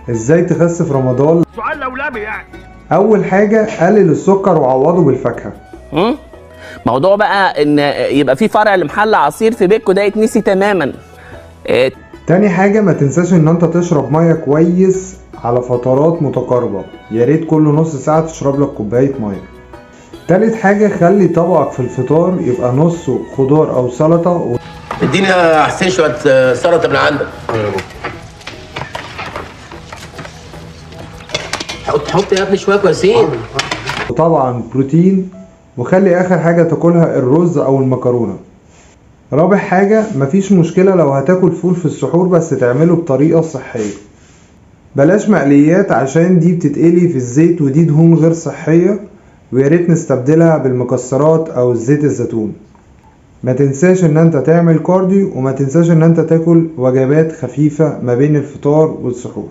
ازاي تخس في رمضان؟ سؤال لولبي يعني. اول حاجة قلل السكر وعوضه بالفاكهة. موضوع بقى ان يبقى في فرع لمحل عصير في بيتكو ده يتنسي تماما. تاني حاجة ما تنساش ان انت تشرب مية كويس على فترات متقاربة، يا ريت كل نص ساعة تشرب لك كوباية مية. تالت حاجة خلي طبقك في الفطار يبقى نصه خضار او سلطة اديني يا حسين شويه سلطه من عندك. حط يا ابني شويه كويسين. وطبعا بروتين. وخلي اخر حاجة تاكلها الرز او المكرونة. رابع حاجة مفيش مشكلة لو هتاكل فول في السحور بس تعمله بطريقة صحية. بلاش مقليات عشان دي بتتقلي في الزيت ودي دهون غير صحية، وياريت نستبدلها بالمكسرات او زيت الزيتون. ما تنساش ان انت تعمل كارديو، وما تنساش ان انت تاكل وجبات خفيفة ما بين الفطار والسحور.